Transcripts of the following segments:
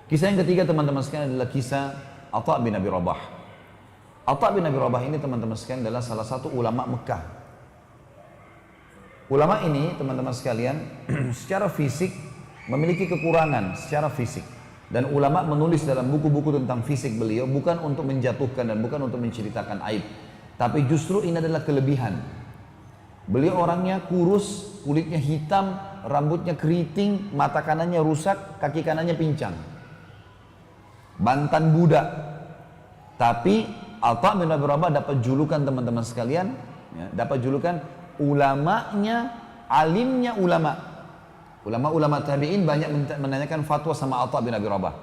Kisah yang ketiga teman-teman sekalian adalah kisah Atha bin Abi Rabah. Atha bin Abi Rabah ini teman-teman sekalian adalah salah satu ulama Mekah. Ulama ini teman-teman sekalian secara fisik memiliki kekurangan secara fisik. Dan ulama menulis dalam buku-buku tentang fisik beliau bukan untuk menjatuhkan dan bukan untuk menceritakan aib. Tapi justru ini adalah kelebihan. Beliau orangnya kurus, kulitnya hitam, rambutnya keriting, mata kanannya rusak, kaki kanannya pincang. Mantan budak. Tapi Atha bin Abi Rabah dapat julukan teman-teman sekalian, ya, dapat julukan ulamanya, alimnya ulama. Ulama-ulama tabi'in banyak menanyakan fatwa sama Atha bin Abi Rabah.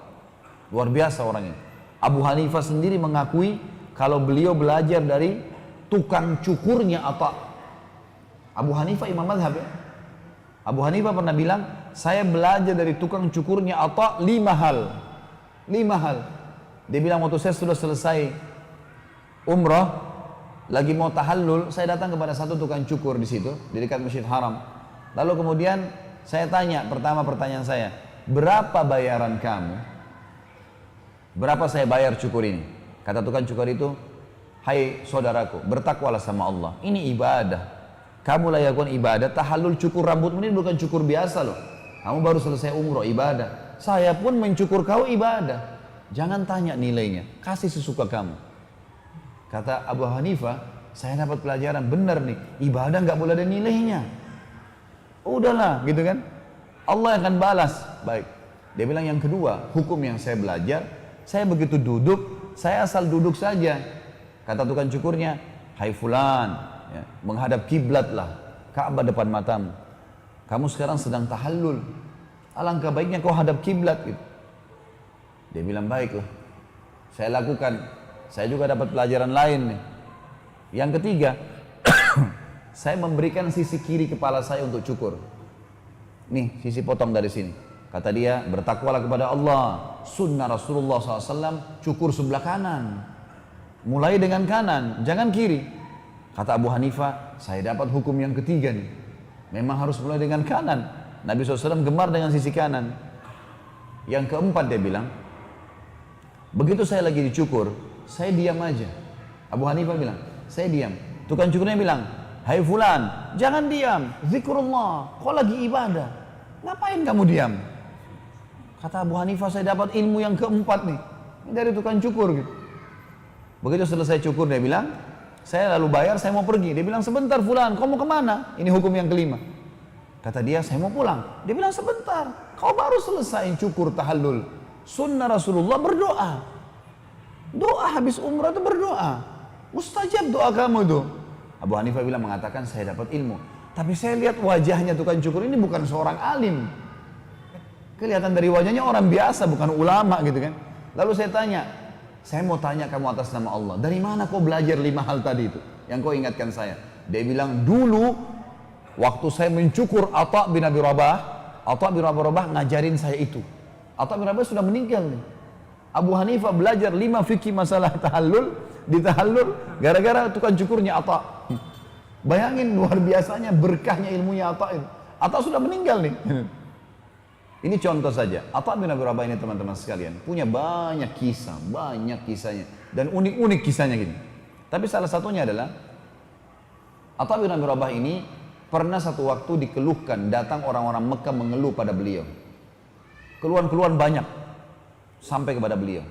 Luar biasa orangnya. Abu Hanifah sendiri mengakui kalau beliau belajar dari tukang cukurnya Atha. Abu Hanifah imam mazhab ya. Abu Hanifah pernah bilang, saya belajar dari tukang cukurnya Atha 5 hal. 5 hal. Dia bilang waktu saya sudah selesai umrah, lagi mau tahallul, saya datang kepada satu tukang cukur di situ, di dekat Masjid Haram. Lalu kemudian saya tanya, pertanyaan saya, berapa bayaran kamu? Berapa saya bayar cukur ini? Kata tukang cukur itu, hai saudaraku, bertakwalah sama Allah. Ini ibadah. Kamu lakukan ibadah, tahallul cukur rambutmu ini bukan cukur biasa loh. Kamu baru selesai umroh, ibadah. Saya pun mencukur kau ibadah. Jangan tanya nilainya, kasih sesuka kamu. Kata Abu Hanifah, saya dapat pelajaran benar nih, ibadah nggak boleh ada nilainya. Udahlah, gitu kan? Allah akan balas. Baik. Dia bilang yang kedua, hukum yang saya belajar, saya begitu duduk, saya asal duduk saja. Kata tukang cukurnya, hai fulan, ya, menghadap kiblat lah, Ka'bah depan matamu. Kamu sekarang sedang tahallul. Alangkah baiknya kau hadap kiblat gitu. Dia bilang baiklah. Saya lakukan. Saya juga dapat pelajaran lain nih. Yang ketiga, saya memberikan sisi kiri kepala saya untuk cukur. Nih, sisi potong dari sini. Kata dia, bertakwalah kepada Allah. Sunnah Rasulullah SAW, cukur sebelah kanan. Mulai dengan kanan, jangan kiri. Kata Abu Hanifah, saya dapat hukum yang ketiga nih. Memang harus mulai dengan kanan. Nabi SAW gemar dengan sisi kanan. Yang keempat dia bilang, begitu saya lagi dicukur, saya diam aja. Abu Hanifah bilang, saya diam. Tukang cukurnya bilang, hai fulan, jangan diam, zikrullah, kau lagi ibadah, ngapain kamu diam? Kata Abu Hanifah, saya dapat ilmu yang keempat nih, ini dari tukang cukur gitu. Begitu selesai cukur dia bilang, saya lalu bayar, saya mau pergi. Dia bilang, sebentar fulan, kau mau kemana? Ini hukum yang kelima. Kata dia, saya mau pulang. Dia bilang, sebentar, kau baru selesai cukur tahallul. Sunnah Rasulullah berdoa. Doa habis umrah itu berdoa. Mustajab doa kamu itu. Abu Hanifah bilang mengatakan saya dapat ilmu. Tapi saya lihat wajahnya tukang cukur ini bukan seorang alim. Kelihatan dari wajahnya orang biasa, bukan ulama gitu kan. Lalu saya tanya, saya mau tanya kamu atas nama Allah. Dari mana kau belajar 5 hal tadi itu? Yang kau ingatkan saya. Dia bilang dulu waktu saya mencukur Atha bin Abi Rabah, Atha bin Abi Rabah ngajarin saya itu. Atha bin Rabah sudah meninggal nih. Abu Hanifah belajar 5 fikih masalah tahallul, di tahallul gara-gara tukang cukurnya Atha. Bayangin luar biasanya berkahnya ilmunya Atha itu. Atha sudah meninggal nih. Ini contoh saja. Atha bin Abi Rabah ini teman-teman sekalian punya banyak kisah, banyak kisahnya dan unik-unik kisahnya gini. Tapi salah satunya adalah Atha bin Abi Rabah ini pernah satu waktu dikeluhkan, datang orang-orang Mekah mengeluh pada beliau. Keluhan-keluhan banyak sampai kepada beliau.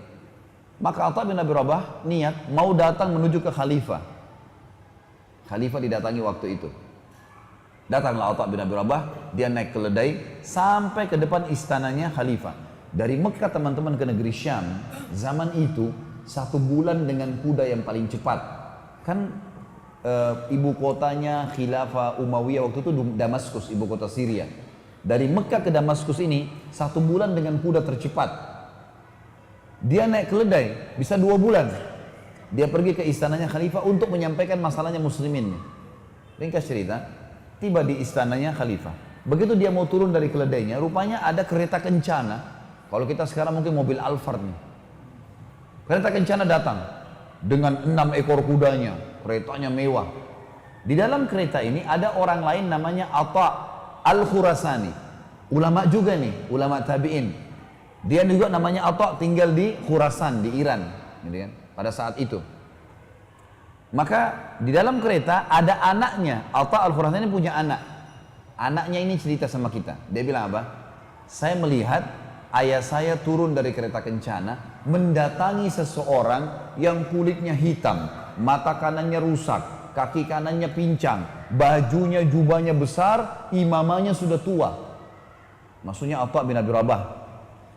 Maka Atha bin Abi Rabah niat mau datang menuju ke khalifah. Khalifah didatangi waktu itu. Datanglah Atha bin Abi Rabah, dia naik keledai sampai ke depan istananya khalifah. Dari Mekah teman-teman ke negeri Syam, zaman itu 1 bulan dengan kuda yang paling cepat. Kan ibu kotanya Khilafah Umayyah waktu itu Damaskus, ibu kota Syria. Dari Mekah ke Damaskus ini 1 bulan dengan kuda tercepat. Dia naik keledai bisa 2 bulan. Dia pergi ke istananya khalifah untuk menyampaikan masalahnya muslimin. Ringkas cerita, tiba di istananya khalifah. Begitu dia mau turun dari keledainya, rupanya ada kereta kencana. Kalau kita sekarang mungkin mobil Alphard nih. Kereta kencana datang dengan 6 ekor kudanya, keretanya mewah. Di dalam kereta ini ada orang lain namanya Atha Al-Khurasani. Ulama juga nih, ulama tabi'in. Dia juga namanya Atha, tinggal di Khurasan, di Iran, gitu kan, pada saat itu. Maka di dalam kereta ada anaknya, Atha Al-Khurasani punya anak. Anaknya ini cerita sama kita. Dia bilang apa? Saya melihat ayah saya turun dari kereta kencana mendatangi seseorang yang kulitnya hitam, mata kanannya rusak, kaki kanannya pincang, bajunya jubahnya besar, imamahnya sudah tua. Maksudnya Atha bin Abi Rabah.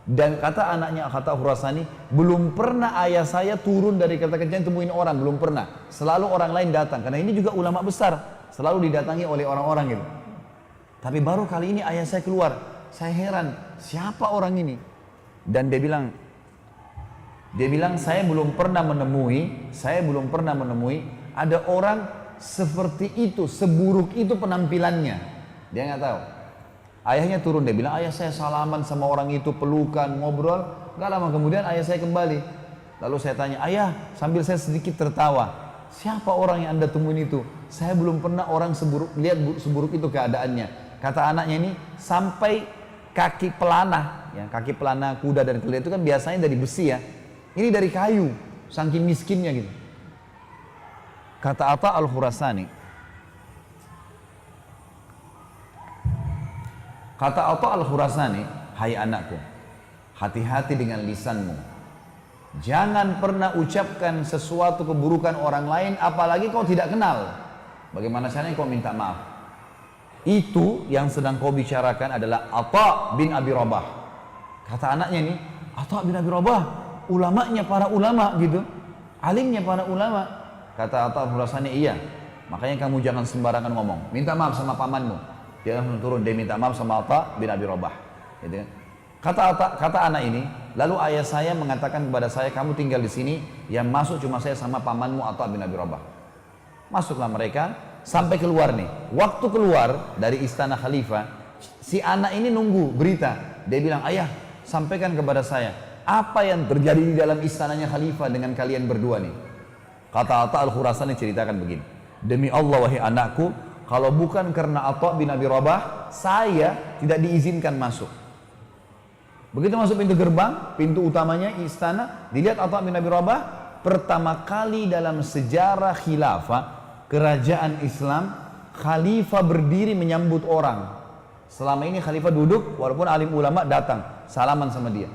Dan kata anaknya, kata Khurasani, belum pernah ayah saya turun dari kereta kencana temuin orang, belum pernah. Selalu orang lain datang, karena ini juga ulama besar, selalu didatangi oleh orang-orang gitu. Tapi baru kali ini ayah saya keluar, saya heran, siapa orang ini? Dan dia bilang saya belum pernah menemui ada orang seperti itu, seburuk itu penampilannya. Dia nggak tahu. Ayahnya turun, dia bilang, ayah saya salaman sama orang itu, pelukan, ngobrol. Gak lama kemudian ayah saya kembali. Lalu saya tanya, ayah, sambil saya sedikit tertawa, siapa orang yang anda temuin itu? Saya belum pernah orang seburuk itu keadaannya. Kata anaknya ini, sampai kaki pelana, ya, kaki pelana kuda dan keledai itu kan biasanya dari besi ya. Ini dari kayu, saking miskinnya gitu. Kata Atha Al-Khurasani, kata Atha Al-Khurasani, hai anakku, hati-hati dengan lisanmu. Jangan pernah ucapkan sesuatu keburukan orang lain, apalagi kau tidak kenal. Bagaimana caranya kau minta maaf? Itu yang sedang kau bicarakan adalah Atha bin Abi Rabah. Kata anaknya ini, Atha bin Abi Rabah, ulamanya para ulama gitu, alimnya para ulama. Kata Atha Al-Khurasani, iya, makanya kamu jangan sembarangan ngomong, minta maaf sama pamanmu. Dia langsung turun, dia minta maaf sama Atha bin Abi Rabah, gitu kan? Kata anak ini, lalu ayah saya mengatakan kepada saya, kamu tinggal di sini, yang masuk cuma saya sama pamanmu Atha bin Abi Rabah. Masuklah mereka, sampai keluar nih. Waktu keluar dari istana khalifah, si anak ini nunggu berita. Dia bilang, ayah, sampaikan kepada saya, apa yang terjadi di dalam istananya khalifah dengan kalian berdua nih? Kata Atha Al-Khurasani ceritakan begini, demi Allah wahai anakku, kalau bukan karena Atha bin Abi Rabah, saya tidak diizinkan masuk. Begitu masuk pintu gerbang, pintu utamanya istana, dilihat Atha bin Abi Rabah, pertama kali dalam sejarah khilafah, kerajaan Islam, khalifah berdiri menyambut orang. Selama ini khalifah duduk, walaupun alim ulama datang, salaman sama dia.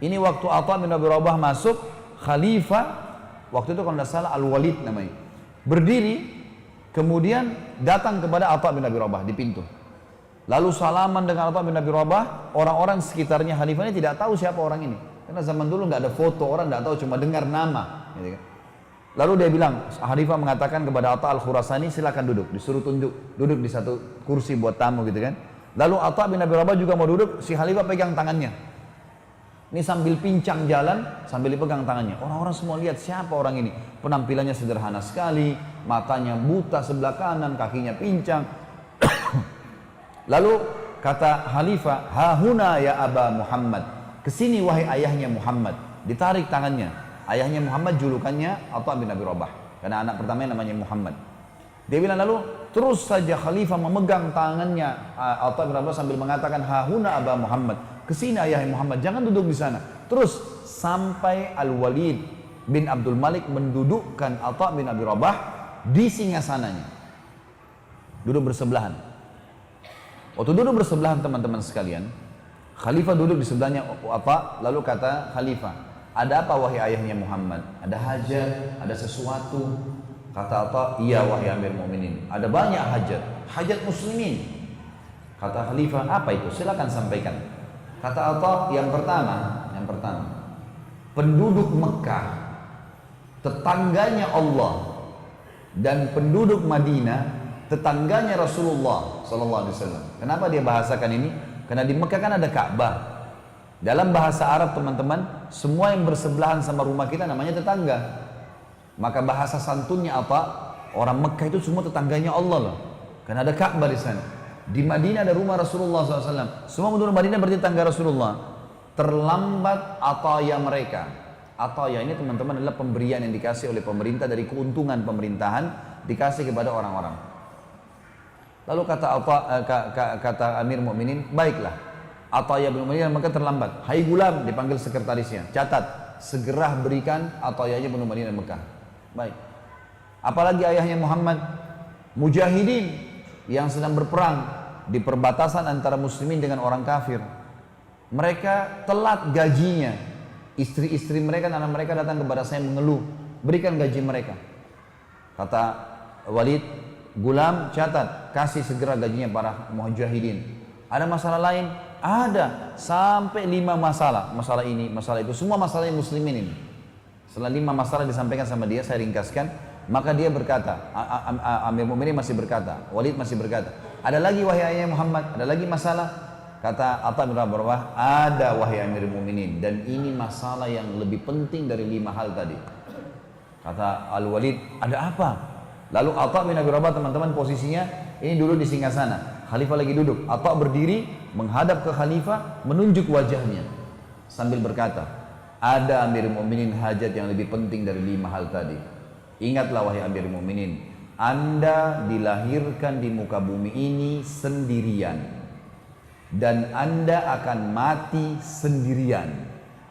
Ini waktu Atha bin Abi Rabah masuk, khalifah, waktu itu kalau tidak salah Al-Walid namanya, berdiri, kemudian datang kepada Atha bin Abi Rabah di pintu. Lalu salaman dengan Atha bin Abi Rabah, orang-orang sekitarnya khalifah ini tidak tahu siapa orang ini. Karena zaman dulu nggak ada foto, orang nggak tahu, cuma dengar nama. Gitu kan. Lalu dia bilang, khalifah mengatakan kepada Atha Al-Khurasani, silakan duduk, disuruh duduk di satu kursi buat tamu gitu kan. Lalu Atha bin Abi Rabah juga mau duduk, si khalifah pegang tangannya. Ini sambil pincang jalan, sambil dipegang tangannya. Orang-orang semua lihat siapa orang ini. Penampilannya sederhana sekali, matanya buta sebelah kanan, kakinya pincang. Lalu kata khalifah, hahuna ya Aba Muhammad, kesini wahai ayahnya Muhammad. Ditarik tangannya. Ayahnya Muhammad julukannya Atha bin Abi Rabah, karena anak pertamanya namanya Muhammad. Dia bilang lalu terus saja khalifah memegang tangannya Atha bin Abi Rabah sambil mengatakan, hahuna Aba Muhammad, kesini ayah Muhammad, jangan duduk di sana. Terus sampai Al-Walid bin Abdul Malik mendudukkan Atha bin Abi Rabah di singgasananya. Duduk bersebelahan. Waktu duduk bersebelahan teman-teman sekalian, khalifah duduk di sebelahnya Atha, lalu kata khalifah, ada apa wahai ayahnya Muhammad? Ada hajat, ada sesuatu? Kata Atha, iya wahai Amir Mu'minin, ada banyak hajat, hajat muslimin. Kata khalifah, apa itu? Silakan sampaikan. Kata Atha, yang pertama, penduduk Mekah, tetangganya Allah, dan penduduk Madinah, tetangganya Rasulullah Sallallahu Alaihi Wasallam. Kenapa dia bahasakan ini? Karena di Mekah kan ada Ka'bah. Dalam bahasa Arab teman-teman, semua yang bersebelahan sama rumah kita namanya tetangga. Maka bahasa santunnya apa? Orang Mekah itu semua tetangganya Allah loh. Karena ada Ka'bah di sana. Di Madinah ada rumah Rasulullah SAW. Semua penduduk Madinah berarti tetangga Rasulullah. Terlambat ataya mereka. Ataya ini teman-teman adalah pemberian yang dikasih oleh pemerintah dari keuntungan pemerintahan, dikasih kepada orang-orang. Lalu kata Amir Mu'minin, baiklah, Ataya bin Umayyah maka terlambat. Hai gulam, dipanggil sekretarisnya. Catat, segera berikan Ataya bin Umayyah Mekah. Baik. Apalagi ayahnya Muhammad, mujahidin yang sedang berperang di perbatasan antara muslimin dengan orang kafir. Mereka telat gajinya. Istri-istri mereka dan anak mereka datang kepada saya mengeluh, berikan gaji mereka. Kata Walid, gulam catat, kasih segera gajinya para mujahidin. Ada masalah lain? Ada, sampai 5 masalah. Masalah ini, masalah itu, semua masalahnya muslimin ini. Setelah 5 masalah disampaikan sama dia, saya ringkaskan. Maka dia berkata, Amir Mu'minin masih berkata, Walid masih berkata, ada lagi wahai ayah Muhammad, ada lagi masalah? Kata Atha bin Rabah, ada wahai Amir Mu'minin, dan ini masalah yang lebih penting dari 5 hal tadi. Kata Al-Walid, ada apa? Lalu Atha bin Rabah, teman-teman, posisinya ini dulu di singgasana. Khalifah lagi duduk, Atha berdiri menghadap ke Khalifah, menunjuk wajahnya sambil berkata, ada Amir Mu'minin hajat yang lebih penting dari 5 hal tadi. Ingatlah wahai Amir Mu'minin, Anda dilahirkan di muka bumi ini sendirian, dan Anda akan mati sendirian,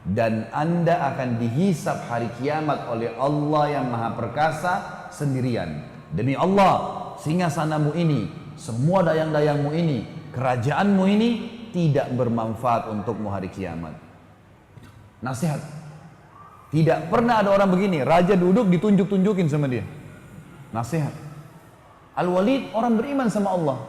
dan Anda akan dihisab hari kiamat oleh Allah yang Maha Perkasa sendirian. Demi Allah, singgasanamu ini, semua dayang-dayangmu ini, kerajaanmu ini tidak bermanfaat untukmu hari kiamat. Nasihat. Tidak pernah ada orang begini, raja duduk ditunjuk-tunjukin sama dia. Nasihat. Al-Walid orang beriman sama Allah.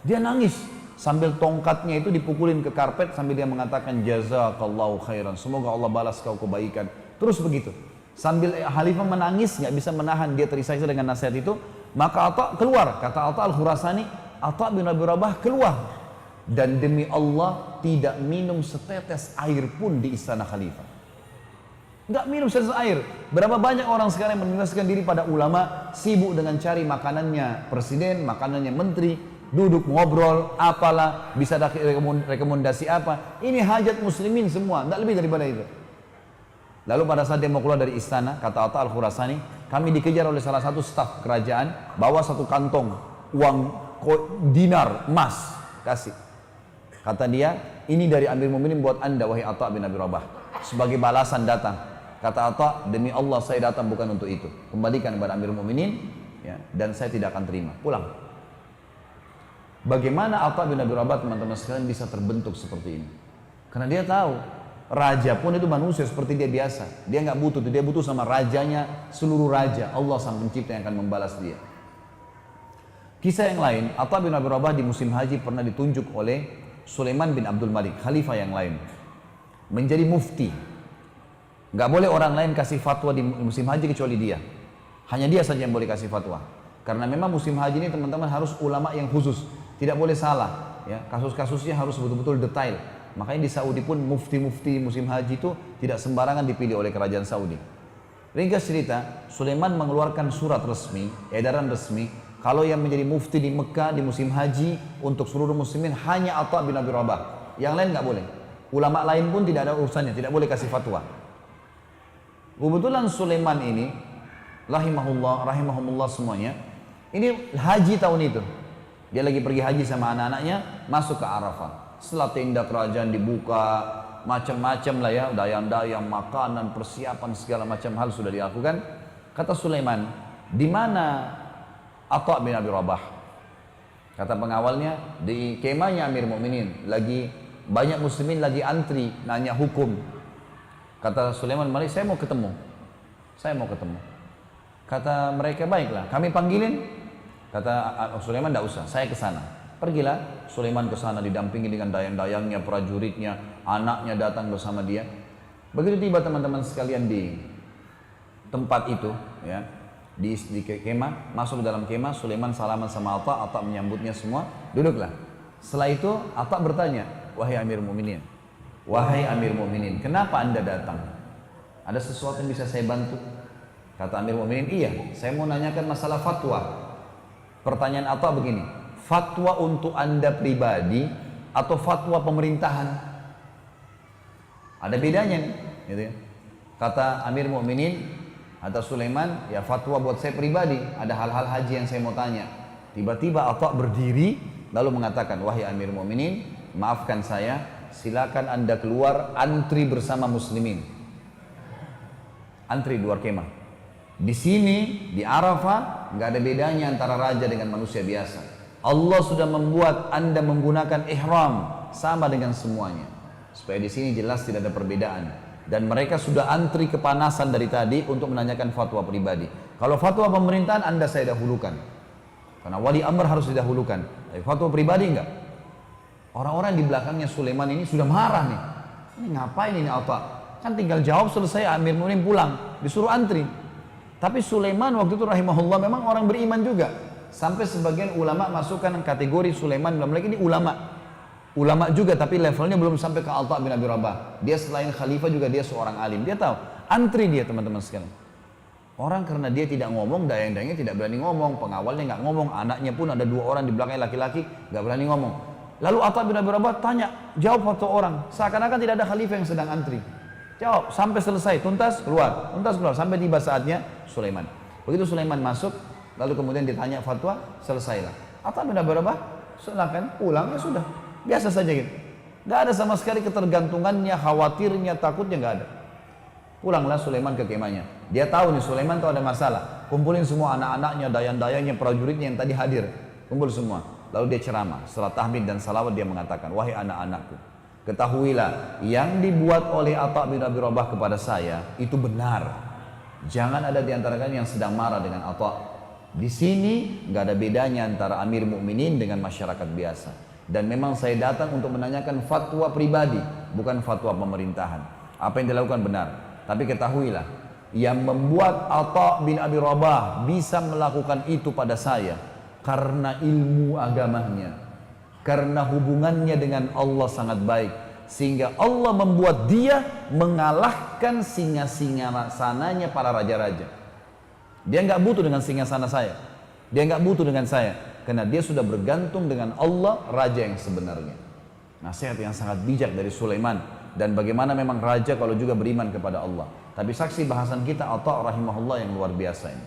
Dia nangis sambil tongkatnya itu dipukulin ke karpet sambil dia mengatakan jazakallahu khairan, semoga Allah balas kau kebaikan. Terus begitu. Sambil Khalifah menangis, nggak bisa menahan dia terisak-isak dengan nasihat itu, maka Atha keluar. Kata Atha Al-Khurasani, Atha bin Abi Rabah keluar. Dan demi Allah tidak minum setetes air pun di istana Khalifah. Nggak minum setetes air. Berapa banyak orang sekarang yang mengingatkan diri pada ulama, sibuk dengan cari makanannya presiden, makanannya menteri, duduk ngobrol, apalah, bisa rekomendasi apa. Ini hajat muslimin semua, nggak lebih daripada itu. Lalu pada saat dia mau keluar dari istana, kata Atha Al-Khurasani, kami dikejar oleh salah satu staf kerajaan, bawa satu kantong uang dinar emas, kasih. Kata dia, ini dari Amir Mu'minin buat anda wahai Atha bin Abi Rabah. Sebagai balasan datang. Kata Atha, demi Allah saya datang bukan untuk itu. Kembalikan kepada Amir Mu'minin, ya, dan saya tidak akan terima. Pulang. Bagaimana Atha bin Abi Rabah, teman-teman sekalian, bisa terbentuk seperti ini? Karena dia tahu, raja pun itu manusia seperti dia biasa. Dia nggak butuh, dia butuh sama rajanya, seluruh raja. Allah sang pencipta yang akan membalas dia. Kisah yang lain, Atha bin Abi Rabah di musim haji pernah ditunjuk oleh Sulaiman bin Abdul Malik, khalifah yang lain, menjadi mufti. Nggak boleh orang lain kasih fatwa di musim haji kecuali dia. Hanya dia saja yang boleh kasih fatwa. Karena memang musim haji ini teman-teman harus ulama yang khusus, tidak boleh salah. Ya, kasus-kasusnya harus betul-betul detail. Makanya di Saudi pun mufti-mufti musim haji itu tidak sembarangan dipilih oleh kerajaan Saudi. Ringkas cerita, Sulaiman mengeluarkan surat resmi, edaran resmi, kalau yang menjadi mufti di Mekah di musim haji untuk seluruh muslimin hanya Atha bin Abi Rabah. Yang lain nggak boleh. Ulama lain pun tidak ada urusannya, tidak boleh kasih fatwa. Kebetulan Sulaiman ini, rahimahumullah semuanya, ini haji tahun itu. Dia lagi pergi haji sama anak-anaknya, masuk ke Arafah. Setelah tenda kerajaan dibuka, macam-macam lah ya, dayang-dayang, makanan, persiapan, segala macam hal sudah dilakukan. Kata Sulaiman, di mana Atha bin Abi Rabah? Kata pengawalnya, di kemahnya Amir Mu'minin, lagi banyak muslimin lagi antri, nanya hukum. Kata Sulaiman, mari saya mau ketemu. Saya mau ketemu. Kata mereka, baiklah, kami panggilin. Kata Sulaiman, tidak usah, saya ke sana. Pergilah Sulaiman ke sana didampingi dengan dayang-dayangnya, prajuritnya, anaknya datang bersama dia. Begitu tiba teman-teman sekalian di tempat itu, ya, di kemah, masuk ke dalam kemah, Sulaiman salaman sama Atha, Atha menyambutnya semua, duduklah. Setelah itu Atha bertanya, wahai Amir Mu'minin, wahai Amir Mu'minin, kenapa anda datang? Ada sesuatu yang bisa saya bantu? Kata Amir Mu'minin, iya, saya mau nanyakan masalah fatwa. Pertanyaan Atha begini, fatwa untuk anda pribadi atau fatwa pemerintahan? Ada bedanya nih, gitu ya. Kata Amir Mu'minin, kata Sulaiman, ya fatwa buat saya pribadi, ada hal-hal haji yang saya mau tanya. Tiba-tiba Atha berdiri lalu mengatakan, wahai Amir Mu'minin, maafkan saya silakan anda keluar antri bersama muslimin. Antri di luar kemah. Di sini, di Arafah, nggak ada bedanya antara raja dengan manusia biasa. Allah sudah membuat anda menggunakan ihram sama dengan semuanya. Supaya di sini jelas tidak ada perbedaan. Dan mereka sudah antri kepanasan dari tadi untuk menanyakan fatwa pribadi. Kalau fatwa pemerintahan anda saya dahulukan. Karena wali amr harus didahulukan. Tapi fatwa pribadi enggak. Orang-orang di belakangnya Sulaiman ini sudah marah nih. Ini ngapain ini Atta? Kan tinggal jawab selesai, Amir Mu'minin pulang. Disuruh antri. Tapi Sulaiman waktu itu rahimahullah memang orang beriman juga. Sampai sebagian ulama masukkan kategori Sulaiman dalam lagi ini ulama. Ulama juga tapi levelnya belum sampai ke Atta bin Abi Rabah. Dia selain khalifah juga dia seorang alim. Dia tahu. Antri dia teman-teman sekalian. Orang karena dia tidak ngomong, dayang-dayangnya tidak berani ngomong. Pengawalnya nggak ngomong. Anaknya pun ada 2 orang di belakangnya laki-laki nggak berani ngomong. Lalu Atta bin Abi Rabah tanya, jawab fatwa orang. Seakan-akan tidak ada khalifah yang sedang antri. Jawab, sampai selesai, tuntas, keluar. Tuntas, keluar, sampai tiba saatnya Sulaiman. Begitu Sulaiman masuk, lalu kemudian ditanya fatwa, selesailah. Atta bin Abi Rabah, silakan, pulang, ya sudah. Biasa saja gitu. Gak ada sama sekali ketergantungannya, khawatirnya, takutnya gak ada. Pulanglah Sulaiman ke kemahnya. Dia tahu nih, Sulaiman tahu ada masalah. Kumpulin semua anak-anaknya, dayang-dayangnya, prajuritnya yang tadi hadir. Kumpul semua. Lalu dia ceramah. Setelah tahmid dan salawat dia mengatakan, wahai anak-anakku, ketahuilah yang dibuat oleh Atta bin Abi Rabah kepada saya itu benar. Jangan ada di antara kalian yang sedang marah dengan Atta. Di sini nggak ada bedanya antara Amir Mukminin dengan masyarakat biasa. Dan memang saya datang untuk menanyakan fatwa pribadi, bukan fatwa pemerintahan. Apa yang dilakukan benar. Tapi ketahuilah, yang membuat Atta bin Abi Rabah bisa melakukan itu pada saya karena ilmu agamanya. Karena hubungannya dengan Allah sangat baik. Sehingga Allah membuat dia mengalahkan singa-singa sananya para raja-raja. Dia nggak butuh dengan singa sana saya. Dia nggak butuh dengan saya. Karena dia sudah bergantung dengan Allah, raja yang sebenarnya. Nasihat yang sangat bijak dari Sulaiman. Dan bagaimana memang raja kalau juga beriman kepada Allah. Tapi saksi bahasan kita Atta rahimahullah yang luar biasa ini.